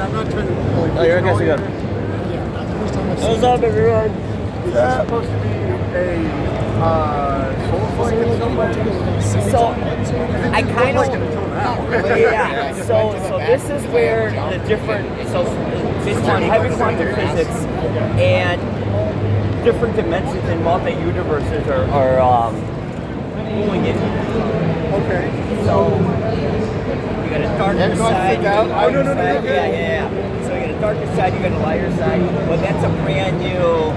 I'm not trying to. Oh, you're okay, so good. What's up, everyone? Is this supposed to be a Souls-like in some way? So, I kind like of, it until now. yeah. So this is where the different, so based on heavy quantum physics and different dimensions and multi-universes are going in. Okay. So you got a darker side, you got a lighter side. Yeah. So you got a darker side, you got a lighter side. But that's a brand new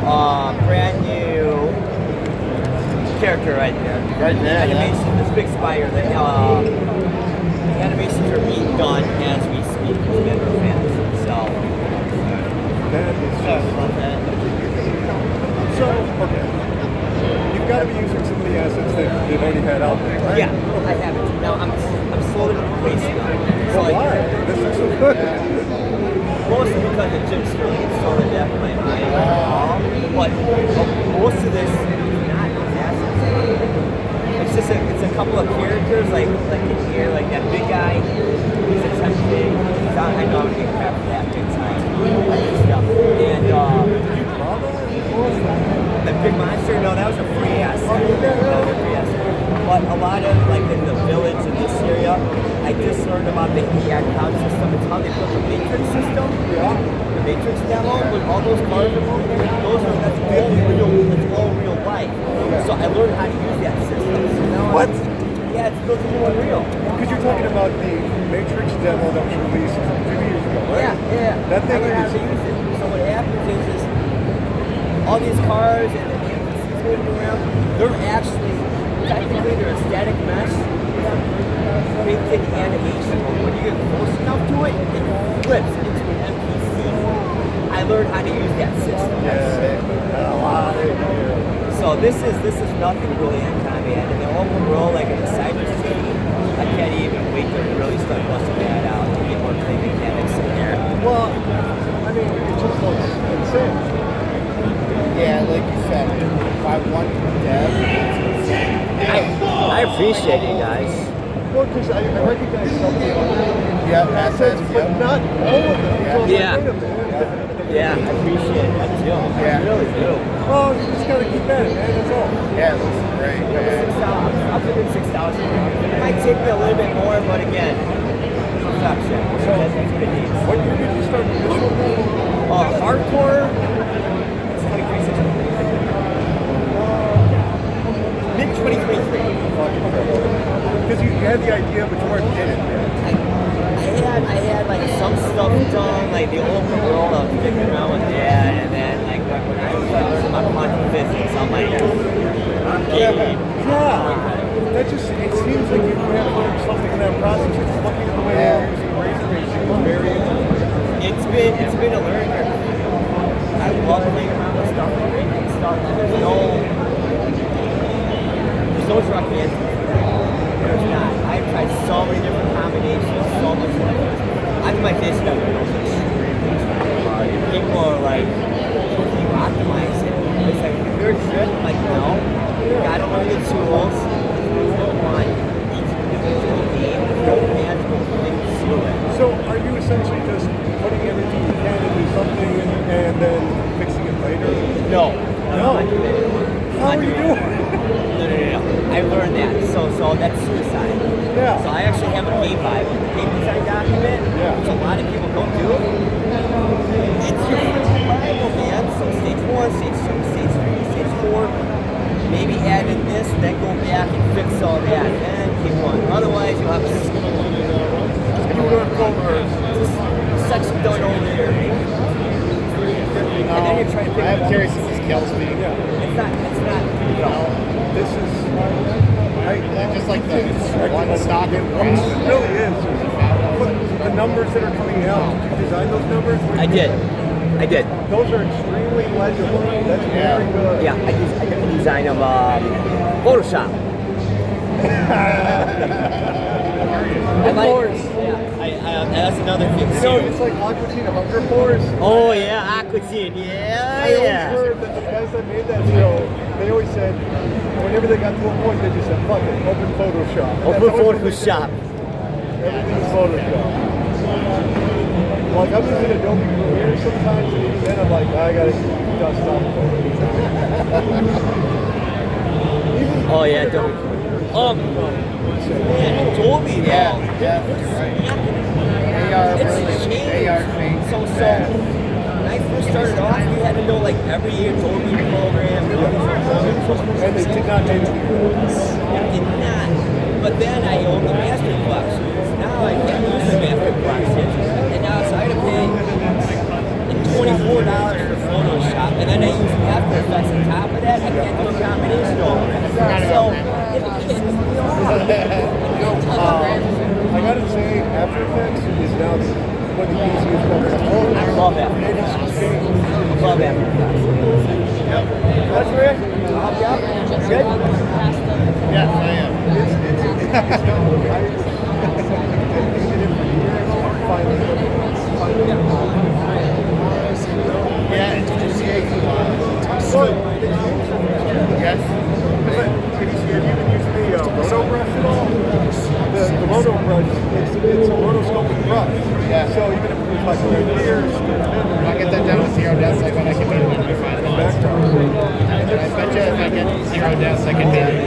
character right there. Right there, Animation, this big spider. The animations are being done as we speak. It's been our fans. So That is sorry about that. so, okay. You've got to be using some of the assets that they've already had out there, right? Yeah, I have it. Now I'm slowly replacing them. So Well, why? This looks so good. mostly because of Jim Sterling is sort of deaf in my mind. But most of this is not assets. It's just it's a couple of characters like in here, like that big guy. He's a temp big. I know I'm getting crap for that big time. Stuff. And the big monster, no, that was a free asset. That was a free asset. But a lot of, like in the village in this area, I just learned about the EACOM system. It's how they built the Matrix system. The Matrix demo with all those cars in them. That's all real life. So I learned how to use that system. So now What? Yeah, it's built into Unreal. Because you're talking about the Matrix demo that was released 2 years ago, right? Yeah. That thing I learned how is... to use it. So what happens is all these cars and the NPCs moving around, they're actually, technically they're a static mesh with a big animation. When you get close enough to it, it flips into an NPC. I learned how to use that system. So this is nothing really uncommon. And the open world, like in the cyber city, I can't even wait to really start busting that out and get more play mechanics in there. Well, I mean, it just looks insane. Yeah, like you said, by one dev, it's insane. I appreciate it, guys. Well, because I recognize some of the assets, but yeah. not all of them. So it's Yeah. like, wait a minute. Yeah, I appreciate it. I do. I really do. Well, you just gotta keep at it, man. That's all. Yeah, it looks great, man. I'll put in 6,000. It might take me a little bit more, but again, perfection. So that's what it needs. What year did you start this one? Hardcore. It's 2023. Mid 2023. Because you had the idea, but you weren't in it. I had like some stuff done, like the open world of sticking around with that, and then like when I started learning about quantum physics, I'm like, Yeah. That just, it seems like you have learned something in that process. Just looking at the way you're using ray tracing is very interesting. it's been a learning curve. I love playing around with stuff and making stuff, and there's no direct answer. There's not. I've tried so many different combinations, so much different. Optimization of it is extremely people are like, can you optimize it? It's like, if you're a trip, like, no. You gotta learn the tools. One, each individual game, no magical things to it. So are you essentially just putting everything you can into something and then fixing it later? No. How are you doing? No. I learned that. So that's suicide. Yeah. So I actually have a game Bible, a game design document, which a lot of people don't do. It's your Bible, man. So stage 1, stage 2, stage 3, stage 4. Maybe add in this, then go back and fix all that, and keep going. Otherwise, you'll have to section done over there. And then you're trying to pick I'm curious if this kills me. It's not. No. This is... Just like the one stock and It really is. But the numbers that are coming out, did you design those numbers? I did. Those are extremely legible. That's very good. Yeah, I designed them Photoshop. Of course. Yeah, that's another thing. You know, it's like Aqua Teen Hunger Force. Oh yeah, Aqua Teen. I always heard that the guys that made that show, they always said, whenever they got to a point, they just said, fuck it, open Photoshop. Open Photoshop. Everything's Photoshop. Like I'm using Adobe Premiere sometimes, and even then I'm like, I gotta dust off Photoshop. Oh yeah, Adobe. Man, Adobe. Yeah, though. yeah, right. They are It's really, changed. they are changed. So when I first started off, we had to know like every Adobe program. And they did not name it. I did not. But then I owned the Master Collections. Now I can't use the Master Collections. And now so I had to pay like $24 for Photoshop. And then I use After Effects on top of that. I can't do a combination over it. So it kicks me off. I gotta say, After Effects is now one of the easiest programs. I love After It Effects. is changed. Love After Effects. That's Rick. I'll help you out. Good? Yes, I am. It's done. Yeah, and did you see it? Yes. Have you been using the roto brush at all? The roto brush, it's a rotoscoping brush. Yeah. So even if it's like right here, If I get that down to 0 deaths, I bet I can beat it in my 5 minutes. I bet you if I get 0 deaths, I can beat it.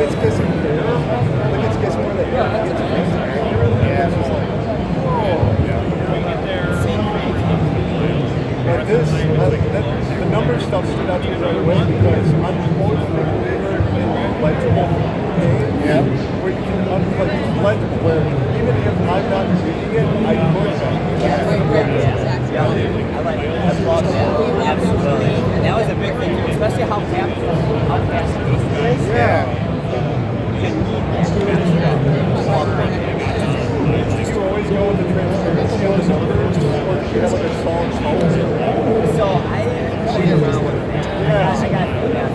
it's just look, it's just one of the Yeah. it's just like, and this, the number stuff stood out to me right away because I'm more than a believer in legible games where you can like legible, where even if I'm not reading it, I know that. I love that. Absolutely. And that was a big thing, too, especially how fast paced it is. Yeah. You need that. Did you always go with the transparency on the numbers, or did you have like a solid color? So I played around with that. Yeah. I got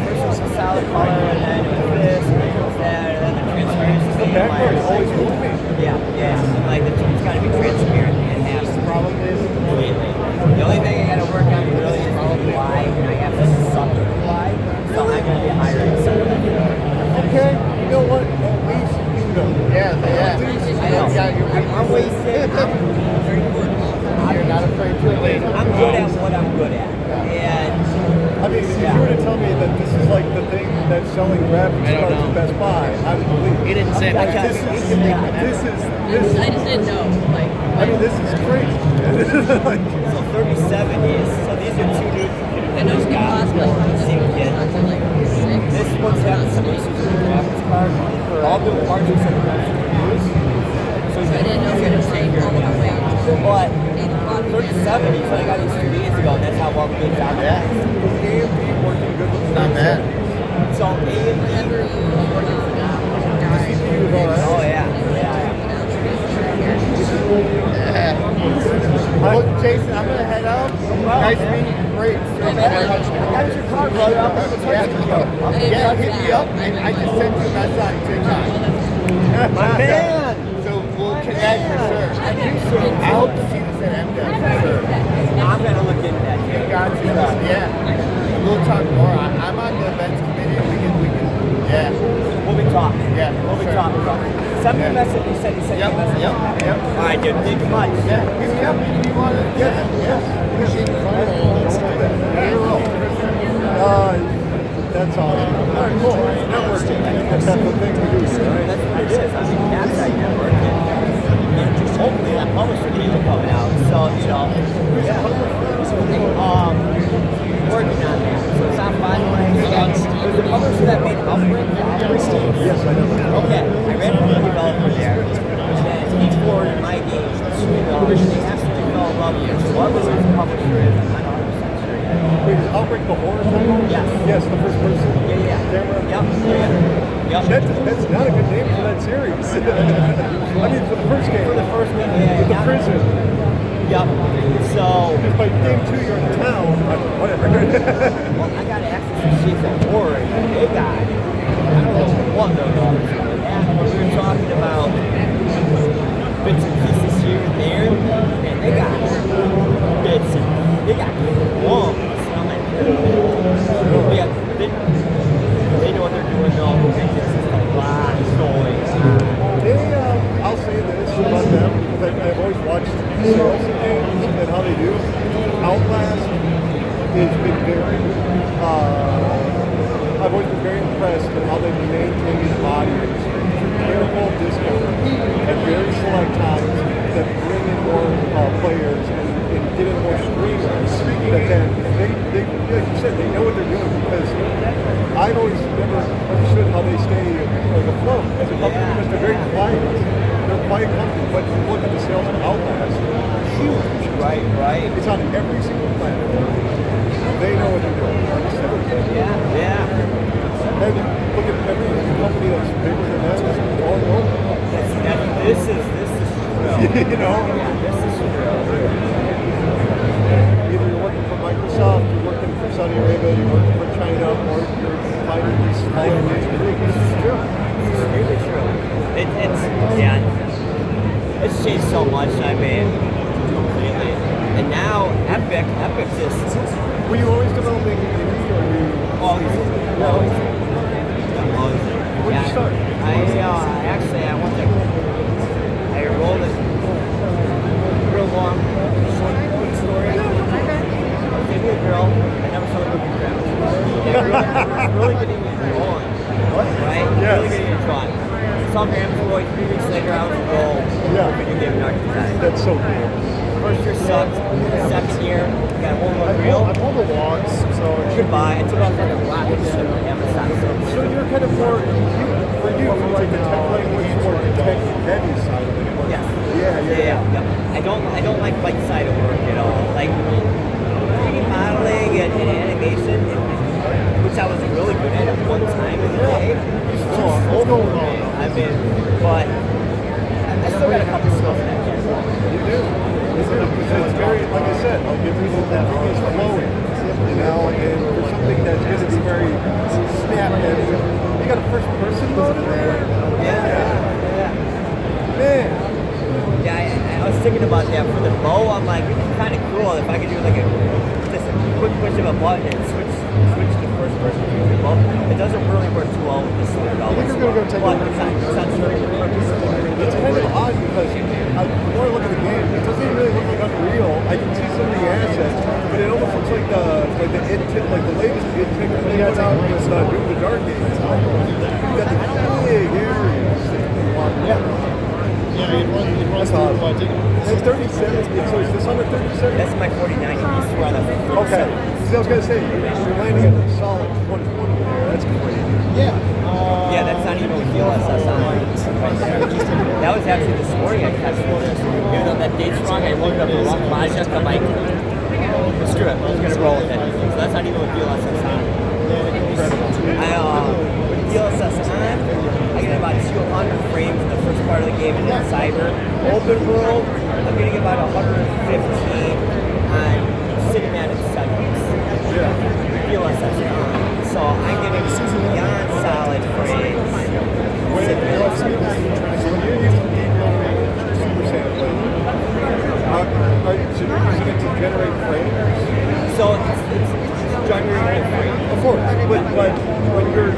first it was a solid color, and then it was this, and then it was that, and then the transparency. The background's always moving. Yeah. Like it's got to be transparent. It has to. Probably. Completely. The only thing I got to work on really is the why, and I have to suck at why. So I'm going to be hiring someone. Okay, you know what? At least you know. Yeah. I know. I'm wasting. You're not afraid to wait. I'm good at what I'm good at. And I mean, if you were to tell me that this is like the thing that's selling graphics I don't cards know. at Best Buy, I would believe. He didn't say I that. got- This I just didn't know. Like, I mean, this is crazy. This is like, so 3070s. So these are two new computers. I know it's gonna cost like Same kid. like $6. This one's having some issues with the graphics card. All the parts are some use. So I didn't know if it was saying all the way. But 3070s, when I got these 2 days ago, and that's how well the game's out there. AMD working good with the Not bad. So AMD. Whenever you die, CPU is all right. Oh yeah. Well, Jason, I'm gonna head out. Nice meeting you. Great. I got your card, brother. I'll put the touch with you. Yeah, hit me up. I just sent you a message on TikTok. My man. So we'll connect for sure. I do so. I hope to see this at MDEV for sure. I'm gonna look into that. You got you. Yeah. We'll talk more. I'm on the events committee. We can. Yeah. We'll be talking. Yeah, We'll be sure. talking about it. Send me a message. You said you sent me a message. Yep. All right, dude. Thank you much. Yeah. Hit me up if you want to. That's awesome. All right, cool. Networking. That's the thing we do, right? That's what it is. I mean, Capside Network. And just hopefully that publisher game will come out. So, working on that. So it's on finalized. There's a publisher that made Outbreak. Yes, I know. Okay, I ran into a developer there, and then he forwarded my game to them. They absolutely fell in love with it. Whoever the publisher is, I'm not 100% sure yet. Wait, is Outbreak the horror title? Yes. Yes, the first person Yeah. camera. Yep. That's not a good name for that series. I mean, for the first game. For the first one, With the prison. Yep. So, Because by game 2, you're in town. Whatever. well, I got access to sheets of horror, and they got, I don't know what they're going to do with that, but we were talking about bits and pieces here and there, and they got bits and they got lumps. And I'm like, yeah, they know what they're doing though. It's just a lot going on. I'll say this about them, because I've always watched watched sales games and how they do, Outlast has been very, I've always been very impressed with how they've maintained an audience through careful discounting at very select times that bring in more players and get in more streamers. That then they, like you said, they know what they're doing because I've always never understood how they stay afloat as a company because they're very quiet. They're a quiet company, but you look at the sales of Outlast, huge. Right, right. It's on every single planet. They know what they're doing. Like I said. Yeah. And look at every company that's bigger than that is falling over. This is true. You know? Yeah, this is true. Either you're working for Microsoft, you're working for Saudi Arabia, you're working for China, or you're finding these smaller niche groups. This is true. It's really true. It's changed so much. I mean, completely. And now Epic just Were you always developing indie or were you always. Where'd you start? I went to. I rolled it. Real long, short, quick story. I was dating a girl. I never saw the movie crap. Really getting me drawn. Right? Yes. Really getting me drawn. Saw Grams Boy 3 weeks later. I was a goal. Yeah. Video game architect. That's so cool. First year sucked. Second year, got one more reel. I'm on the logs, so it should Goodbye. I took off like a rocket ship on Amazon. So you're kind of more, for you, from like the tech language, more the tech heavy side of it. Yes. Yeah. I don't like side of work at all. Like 3D modeling and animation, which I was really good at one time in the day. I mean, but I still got a couple skills in that case. You do. It's very, like I said, like everything is flowing, you know, and for something that's going to be very snap heavy. You got a first person mode in there? Yeah. Man. Yeah, I was thinking about that for the bow. I'm like, it'd be kind of cool if I could do like just a quick push of a button and switch to first person to use the bow. It doesn't really work too well with this $100. I think you're going to go take a look. It's not serving the purpose. It's kind of odd because the more I look at the game, it doesn't even really look like Unreal. I can see some of the assets, but it almost looks like the latest id Tech that they put out with Doom the Dark Age. You got the big areas. Yeah, it runs through It's 37. So is this under 37? That's my 49. It used to run up at 37. Okay. See, I was gonna say you're landing at a solid 120 there. That's crazy. Yeah. Yeah, that's not even with DLSS on right there. That was actually this morning I tested this. Even though that date's wrong, I looked up the wrong project. I'm like, screw it, I'm just gonna roll with it. So that's not even with DLSS on. With DLSS on, I get about 200 frames in the first part of the game in Cyber. Open world, I'm getting about 115 on cinematic settings. Yeah. DLSS on. So I'm getting beyond solid frames. When you're using deep learning super sampling, are you using it to generate frames? So it's generating frames. Of course, but when you're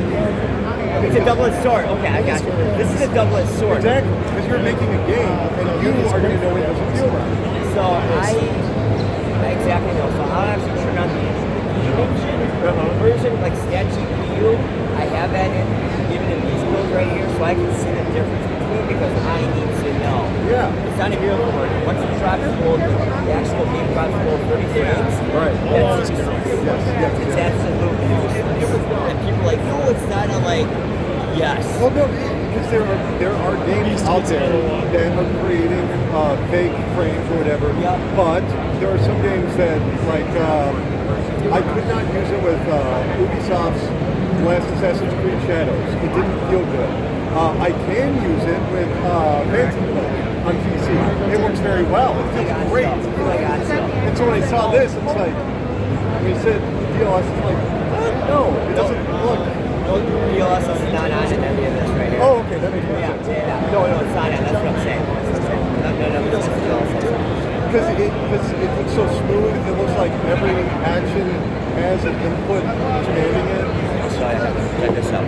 It's a double-edged sword. Okay, I got you. This is a double-edged sword. exactly because you're making a game and you are going to know it doesn't feel right. So I exactly know. So I'll actually turn on the version, like stat GPU. I have that given in these builds right here, so I can see the difference between because I need to know. Yeah. It's not a real converter. Once it drops below the actual game drops below 30 frames, Right. that's Yes. it's absolutely and people are like, no, it's not. I'm like, yes. Well, no, because there are games out there that are creating fake frames or whatever. Yeah. But there are some games that, like, I could not use it with Ubisoft's Last Assassin's Creed Shadows. It didn't feel good. I can use it with Phantom Blade on PC. It works very well. It feels great. And so when I saw this, it's like, when you said DLS, it's like, no, it doesn't look. DLSS is not on in any of this right here. Oh, okay, that makes more Yeah, sense. yeah. No, it's not on. That's what I'm saying. No, it doesn't DLSS. Because it looks so smooth, it looks like every action has an input commanding it. I'll show you. Check this out.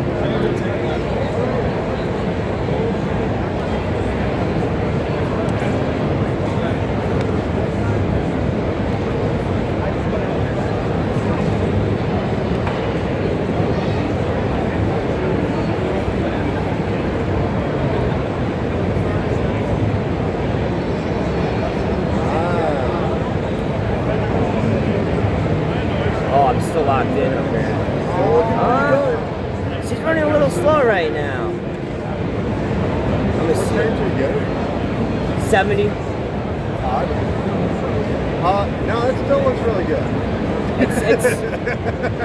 locked in up there. She's running a little slow right now. I'm What gonna time do you get? see 70. Odd. No, it still looks really good.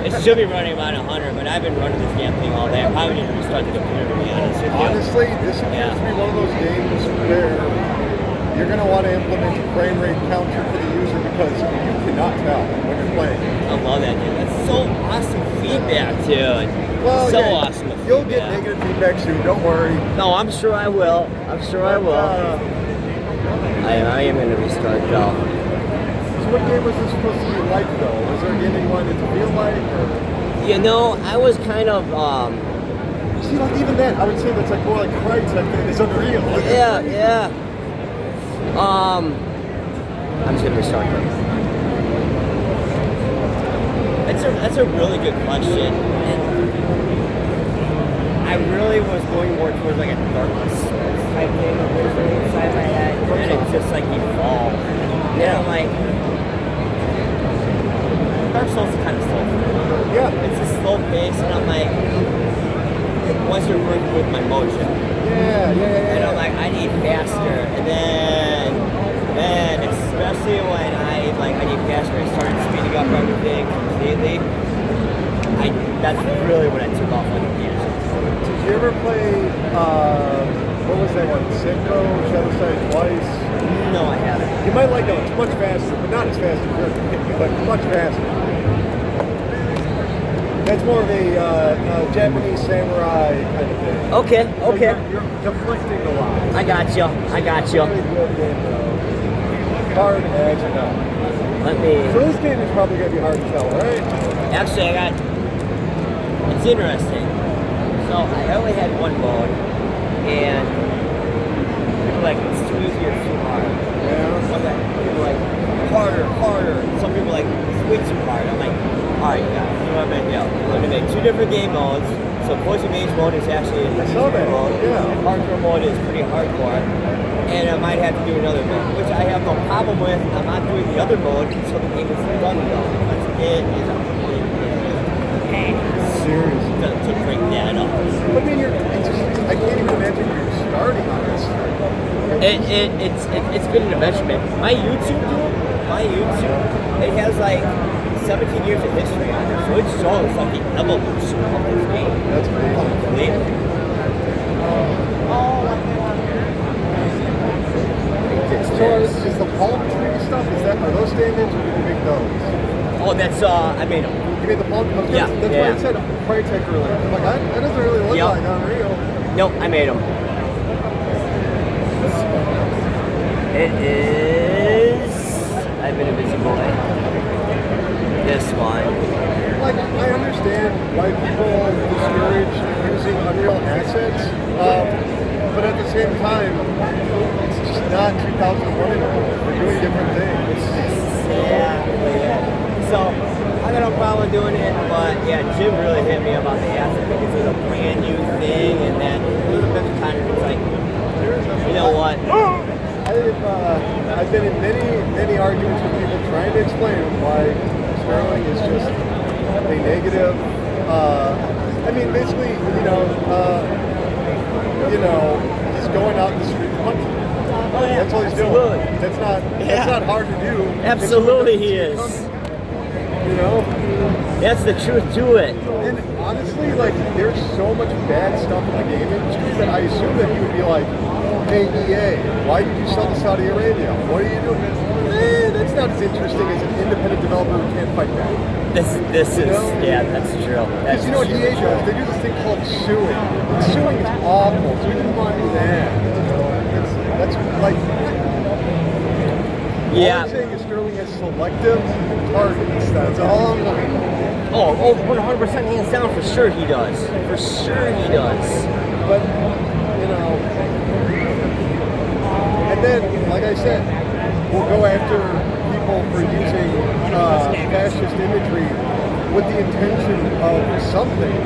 It should be running about 100, but I've been running this damn thing all day. I probably need to restart the computer, to be honest with you. Honestly, this appears to be one of those games where you're going to want to implement a frame rate counter for the user because you cannot tell when you're playing. I love that, dude. That's so awesome feedback, dude. Well, so yeah, awesome. You'll get feedback. negative feedback soon. Don't worry. No, I'm sure I will. I'm sure I will. I am going to restart, though. So what game was this supposed to be like, though? Was there a game that you wanted it to feel like? Or? You know, I was kind of, See, like even then, I would say that's like more like Crytek than it's Unreal. yeah. I'm just going to restart it. That's a really good question. And I really was going more towards like a Dark Souls type thing originally inside my head, and it just like evolved. Yeah, I'm like, Dark Souls is kind of slow. Yeah. It's a slow pace, and I'm like, once you're working with my motion, and I'm like, I need faster, and then especially when I need faster, I started speeding up everything completely. That's really when I took off like a music. Did you ever play, what was that one? Senko, Shadow Side Twice? No, I haven't. You might like that one. It's much faster, but not as fast as yours, but much faster. That's more of a Japanese samurai kind of thing. Okay. So you're deflecting a lot. I got you. Very good game, though. Hard as you know. Let me. So this game is probably going to be hard to tell, right? Actually, it's interesting. So I only had one mode, and people like it's too easy or too hard. Yeah. Okay. People like harder. Some people like it's way too hard. I'm like, all right, guys, you know what I'm gonna do? I'm gonna make two different game modes. So Poison Mage mode is actually a saw that, mode, yeah. and hardcore mode is pretty hardcore. And I might have to do another mode, which I have no problem with. I'm not doing the other mode until the game is done though, because it is a pain Seriously. to break that up. I mean, I can't even imagine you're starting on this. It's been an adventure. My YouTube, it has like 17 years of history on it, so it shows like the evolution of this game. That's amazing. Completely. So is the palm tree stuff, are those stand-ins or did you make those? Oh, that's I made them. You made the palm tree? Yeah, That's why I said Crytek earlier. I'm like, that doesn't really look Yep. like Unreal. Nope, I made them. It is. I've been a busy boy. This one. Like, I understand why people discourage using Unreal assets, but at the same time, it's just not 2001 anymore. We're doing different things. Yeah. So I got no problem doing it, but yeah, Jim really hit me about the asset because it's a brand new thing, and then it was a bit kind of it's like, you know what? I've been in many arguments with people trying to explain why Sterling is just a negative. I mean, basically, he's going out in the street punching. Oh, yeah, That's all he's absolutely. doing. That's not hard to do. Absolutely, he is. You know. That's the truth to it. And honestly, like, there's so much bad stuff in the game industry that I assume that he would be like, hey, EA, why did you sell to Saudi Arabia? What are you doing? That's not as interesting as an independent developer who can't fight back. This is, yeah, that's true. Because you know what EA does? They do this thing called suing. And suing is awful, so we didn't want to do that. That's like... Yeah. All I'm saying is Sterling has selective targets. That's all I'm saying. Oh, 100% hands down, for sure he does. For sure he does. But, and then, like I said, we'll go after people for using fascist imagery with the intention of something,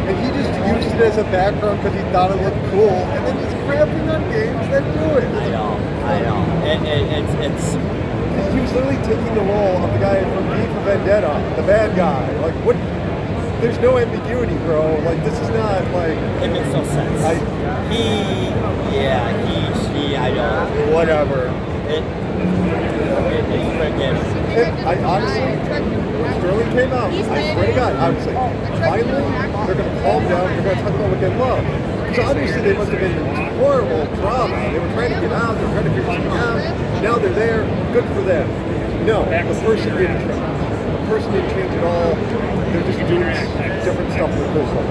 and he just used it as a background because he thought it looked cool, and then he's crapping on games that do it. I know. And it's he was literally taking the role of the guy from V for Vendetta, the bad guy. Like, what? There's no ambiguity, bro. Like, this is not like. It makes no sense. I don't. Whatever. It's freaking. I honestly, when Sterling came out, I swear to God, I was like, finally, they're going to calm down. They're going to talk about what they love. So obviously, they must have been in horrible drama. They were trying to get out. They were trying to figure something out. Now they're there. Good for them. No, the person didn't change. The person didn't change at all. They're just doing different stuff with Crystal.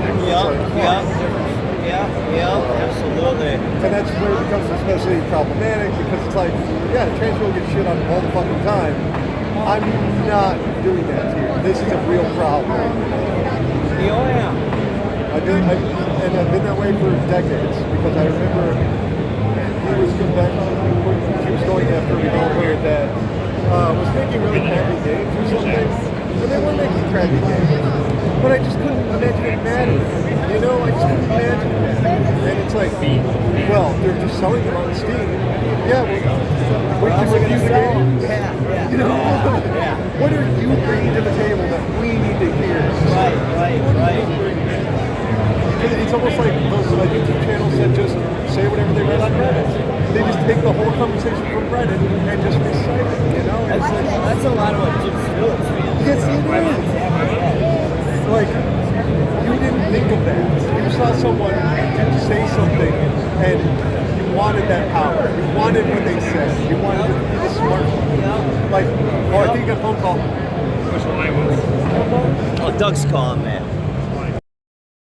Yeah, absolutely. And that's where it becomes especially problematic because it's like, yeah, trans people get shit on all the fucking time. I'm not doing that here. This is a real problem. Yeah. I've been that way for decades because I remember he was going after a developer that was making really crappy games or something, and they were making crappy games, but I just couldn't imagine it mattered. You know, I just couldn't imagine it. And it's like, well, they're just selling them on Steam. Yeah, well, we can review the games. Yeah. You know, what are you bringing to the table that we need to hear? Right. It's almost like those YouTube channels that just say whatever they read on Reddit. They just take the whole conversation from Reddit and just recite it, you know? And it's like, That's a lot of what Jim Stewart feels. yes, it is. Like, you didn't think of that. You saw someone say something and you wanted that power. You wanted what they said. You wanted to be the smart one. Like, oh, I think I got a phone call. Oh, Doug's calling, man.